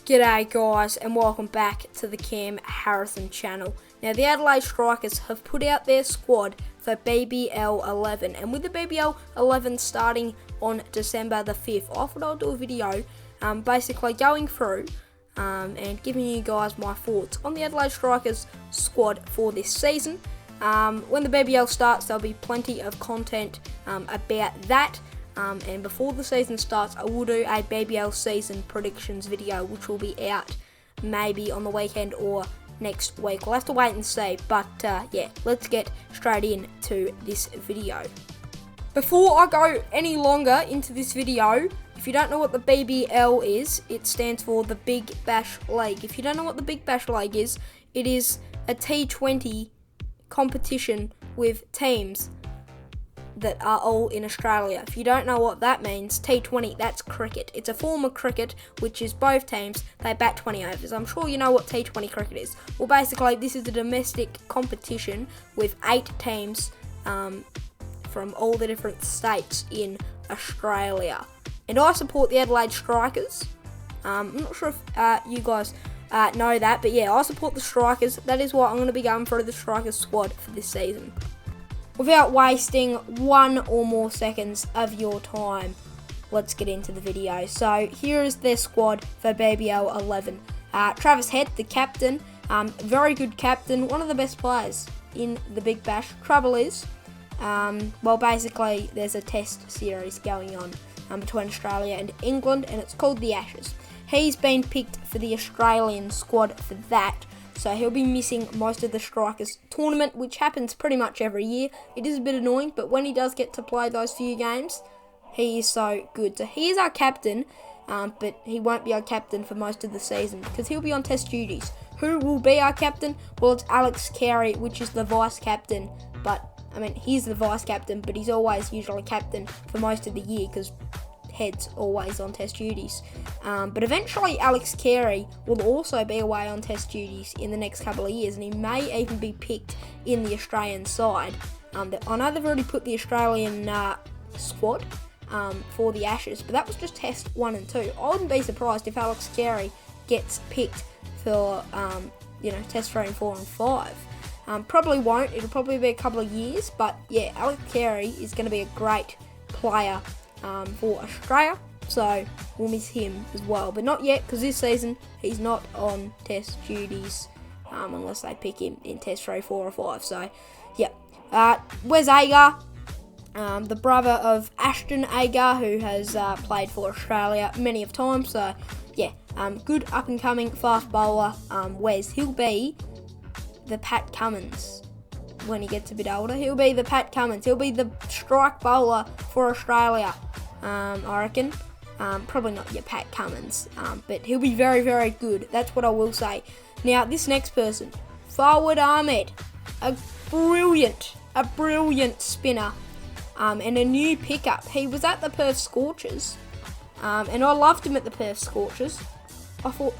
G'day guys and welcome back to the Cam Harrison channel. Now the Adelaide Strikers have put out their squad for BBL 11, and with the BBL 11 starting on December the 5th, I thought I'll do a video basically going through and giving you guys my thoughts on the Adelaide Strikers squad for this season. When the BBL starts, there'll be plenty of content about that. And before the season starts, I will do a BBL season predictions video, which will be out maybe on the weekend or next week. We'll have to wait and see, but yeah, let's get straight into this video. Before I go any longer into this video, if you don't know what the BBL is, it stands for the Big Bash League. If you don't know what the Big Bash League is, it is a T20 competition with teams that are all in Australia. If you don't know what that means, T20, that's cricket. It's a form of cricket, which is both teams, they bat 20 overs. I'm sure you know what T20 cricket is. Well, basically, this is a domestic competition with 8 teams from all the different states in Australia. And I support the Adelaide Strikers. I'm not sure if you guys know that, but yeah, I support the Strikers. That is why I'm going to be going through the Strikers squad for this season. Without wasting one or more seconds of your time, let's get into the video. So here is their squad for BBL 11. Travis Head, the captain, very good captain, one of the best players in the Big Bash. Trouble is, well, basically there's a test series going on between Australia and England, and it's called the Ashes. He's been picked for the Australian squad for that. So he'll be missing most of the Strikers tournament, which happens pretty much every year. It is a bit annoying, but when he does get to play those few games, he is so good. So he is our captain, but he won't be our captain for most of the season because he'll be on test duties. Who will be our captain? Well, it's Alex Carey, which is the vice captain. But, I mean, he's the vice captain, but he's always usually captain for most of the year because Head's always on test duties. But eventually Alex Carey will also be away on test duties in the next couple of years, and he may even be picked in the Australian side. I know they've already put the Australian squad for the Ashes, but that was just test 1 and 2. I wouldn't be surprised if Alex Carey gets picked for test 3 and 4 and 5. Probably won't. It'll probably be a couple of years, but yeah, Alex Carey is going to be a great player for Australia, so we'll miss him as well, but not yet because this season he's not on test duties unless they pick him in test 3, 4 or 5. So yeah, Wes Agar, the brother of Ashton Agar, who has played for Australia many of times. So yeah, good up and coming fast bowler. Wes, he'll be the Pat Cummins. When he gets a bit older, he'll be the Pat Cummins. He'll be the strike bowler for Australia, I reckon. Probably not your Pat Cummins, but he'll be very, very good. That's what I will say. Now, this next person, Fawad Ahmed, a brilliant spinner, and a new pickup. He was at the Perth Scorchers, and I loved him at the Perth Scorchers. I thought,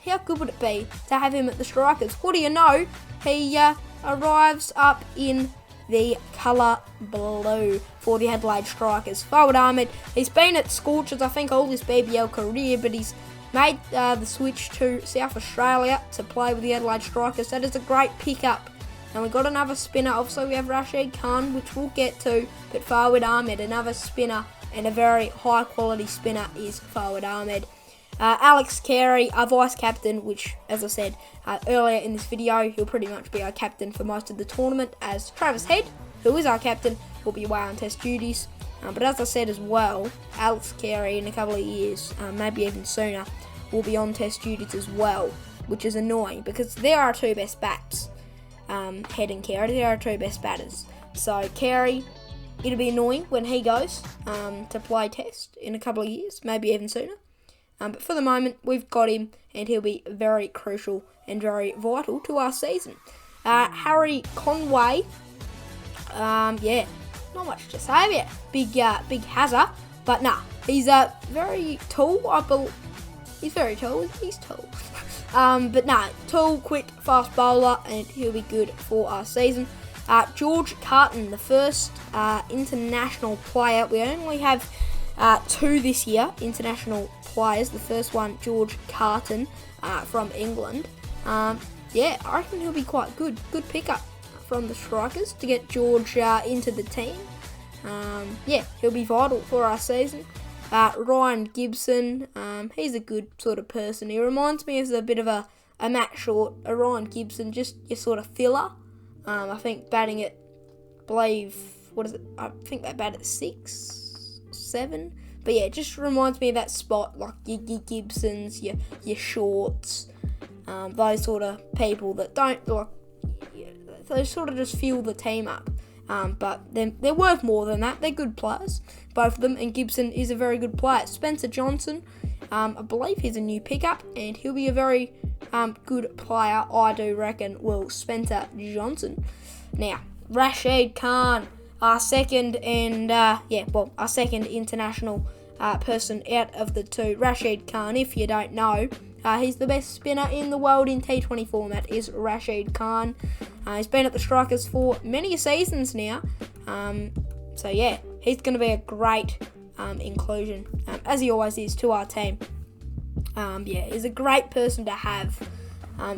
how good would it be to have him at the Strikers? What do you know? He arrives up in the colour blue for the Adelaide Strikers. Fawad Ahmed, he's been at Scorchers, I think, all his BBL career, but he's made the switch to South Australia to play with the Adelaide Strikers. That is a great pickup. And we've got another spinner. Obviously, we have Rashid Khan, which we'll get to, but Fawad Ahmed, another spinner, and a very high-quality spinner is Fawad Ahmed. Alex Carey, our vice captain, which, as I said earlier in this video, he'll pretty much be our captain for most of the tournament, as Travis Head, who is our captain, will be away on test duties. But as I said as well, Alex Carey in a couple of years, maybe even sooner, will be on test duties as well, which is annoying because they're our two best bats. Head and Carey, they're our two best batters. So Carey, it'll be annoying when he goes to play test in a couple of years, maybe even sooner. But for the moment, we've got him, and he'll be very crucial and very vital to our season. Harry Conway, yeah, not much to say about big hazard, but nah, he's very tall. I believe he's very tall. He's tall, but nah, tall, quick, fast bowler, and he'll be good for our season. George Carton, the first international player. We only have 2 this year, international players. The first one, George Carton from England. Yeah, I reckon he'll be quite good. Good pickup from the Strikers to get George into the team. Yeah, he'll be vital for our season. Ryan Gibson, he's a good sort of person. He reminds me of a bit of a Matt Short, a Ryan Gibson, just your sort of filler. I think batting at, I think they bat at 6, 7. But yeah, it just reminds me of that spot, like your Gibsons, your Shorts, those sort of people that don't, like, they sort of just fuel the team up. But they're worth more than that. They're good players, both of them, and Gibson is a very good player. Spencer Johnson, I believe he's a new pickup, and he'll be a very good player, I do reckon, Spencer Johnson. Now, Rashid Khan, our second international person out of the two. Rashid Khan, if you don't know, he's the best spinner in the world in T20 format, is Rashid Khan. He's been at the Strikers for many seasons now. So yeah, he's going to be a great inclusion, as he always is, to our team. Yeah, he's a great person to have,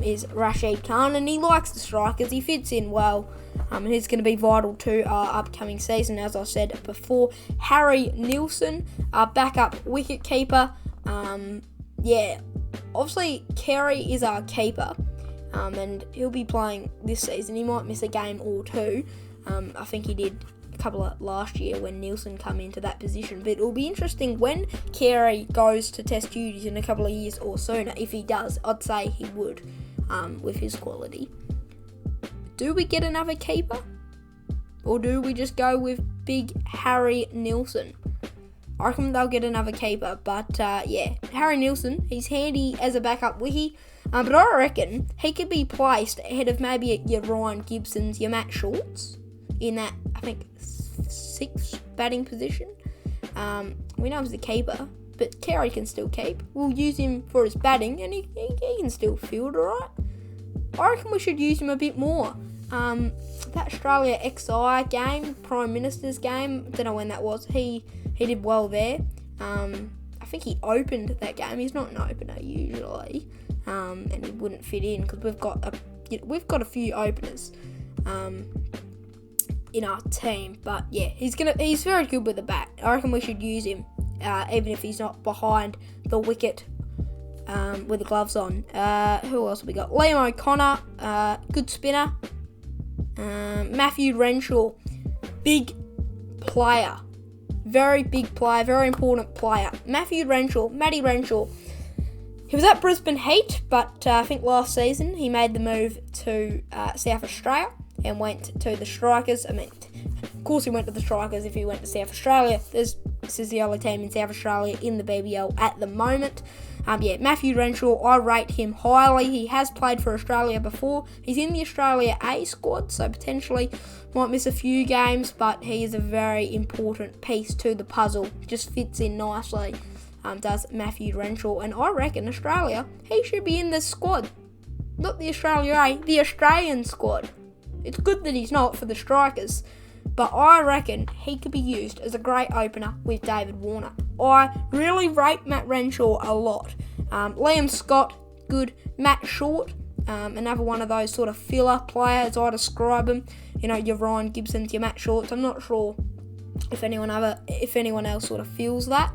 is Rashid Khan, and he likes the Strikers. He fits in well, and he's going to be vital to our upcoming season, as I said before. Harry Nielsen, our backup wicket keeper. Yeah, obviously Carey is our keeper, and he'll be playing this season. He might miss a game or two. I think he did a couple of last year when Nielsen come into that position. But it'll be interesting when Carey goes to test duties in a couple of years or sooner. If he does, I'd say he would, with his quality. Do we get another keeper? Or do we just go with big Harry Nielsen? I reckon they'll get another keeper, but yeah, Harry Nielsen, he's handy as a backup wiki, but I reckon he could be placed ahead of maybe your Ryan Gibsons, your Matt Shorts, in that, I think, 6th batting position. We know he's the keeper, but Carey can still keep. We'll use him for his batting, and he can still field, alright? I reckon we should use him a bit more. That Australia XI game, Prime Minister's game, I don't know when that was, he did well there. I think he opened that game. He's not an opener usually, and he wouldn't fit in because we've got a few openers in our team. But yeah, he's very good with the bat. I reckon we should use him, even if he's not behind the wicket with the gloves on. Who else have we got? Liam O'Connor, good spinner. Matthew Renshaw, big player. Very big player, very important player. Matty Renshaw. He was at Brisbane Heat, but I think last season he made the move to South Australia and went to the Strikers. I mean, of course he went to the Strikers if he went to South Australia. This is the only team in South Australia in the BBL at the moment. Yeah, Matthew Renshaw, I rate him highly. He has played for Australia before. He's in the Australia A squad, so potentially might miss a few games, but he is a very important piece to the puzzle. Just fits in nicely, does Matthew Renshaw. And I reckon Australia, he should be in the squad. Not the Australia A, the Australian squad. It's good that he's not for the Strikers, but I reckon he could be used as a great opener with David Warner. I really rate Matt Renshaw a lot. Liam Scott, good. Matt Short, another one of those sort of filler players, I describe them. You know, your Ryan Gibsons, your Matt Shorts. I'm not sure if anyone else sort of feels that,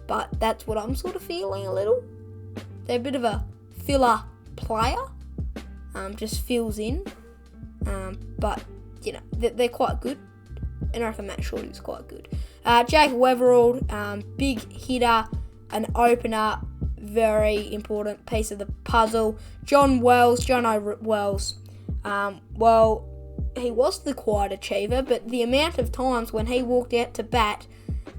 but that's what I'm sort of feeling a little. They're a bit of a filler player, just fills in, but you know, they're quite good, and I reckon Matt Short is quite good. Jake Weverald, big hitter, an opener, very important piece of the puzzle. Jono Wells, well, he was the quiet achiever, but the amount of times when he walked out to bat,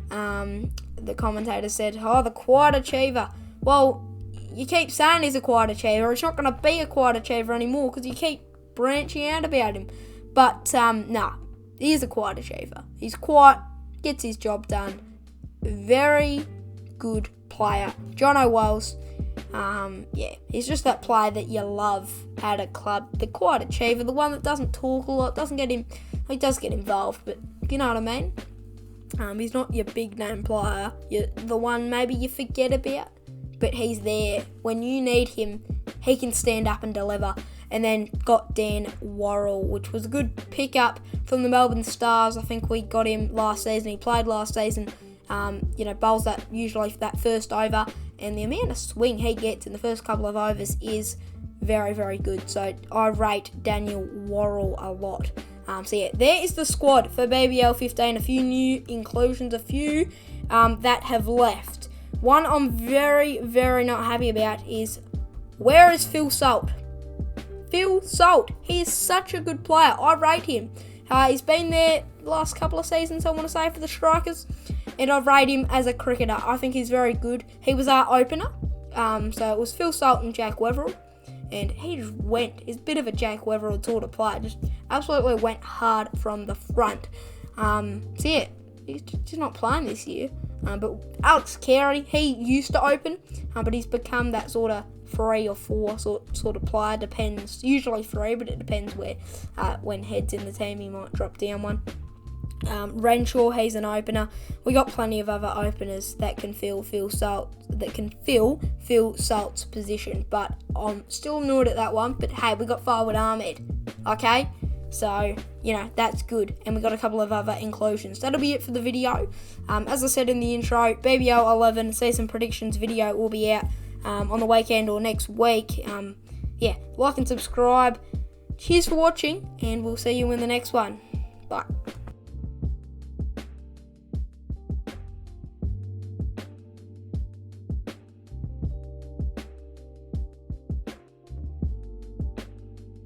the commentator said, "Oh, the quiet achiever." Well, you keep saying he's a quiet achiever. He's not going to be a quiet achiever anymore because you keep branching out about him. But, nah, he is a quiet achiever. He's quiet, gets his job done. Very good player. Jono Wells, yeah, he's just that player that you love at a club. The quiet achiever, the one that doesn't talk a lot, he does get involved, but you know what I mean? He's not your big name player, the one maybe you forget about, but he's there. When you need him, he can stand up and deliver. And then got Dan Weverald, which was a good pickup from the Melbourne Stars. I think we got him last season. He played last season. Bowls that usually for that first over, and the amount of swing he gets in the first couple of overs is very, very good. So I rate Daniel Weverald a lot. There is the squad for BBL 15. A few new inclusions, a few that have left. One I'm very, very not happy about is, where is Phil Salt? Phil Salt, he is such a good player. I rate him. He's been there the last couple of seasons, I want to say, for the Strikers, and I rate him as a cricketer. I think he's very good. He was our opener, so it was Phil Salt and Jack Weverald, and he just went. He's a bit of a Jack Weverald sort of player, just absolutely went hard from the front. He's just not playing this year. But Alex Carey, he used to open, but he's become that sort of 3 or 4 sort of player. Depends, usually 3, but it depends where when Head's in the team, he might drop down one. Renshaw, he's an opener. We got plenty of other openers that can fill Phil Salt's position, but I'm still annoyed at that one. But hey, we got Forward Ahmed, okay? So, that's good. And we got a couple of other inclusions. That'll be it for the video. As I said in the intro, BBL 11 season predictions video will be out on the weekend or next week. Like and subscribe. Cheers for watching, and we'll see you in the next one. Bye.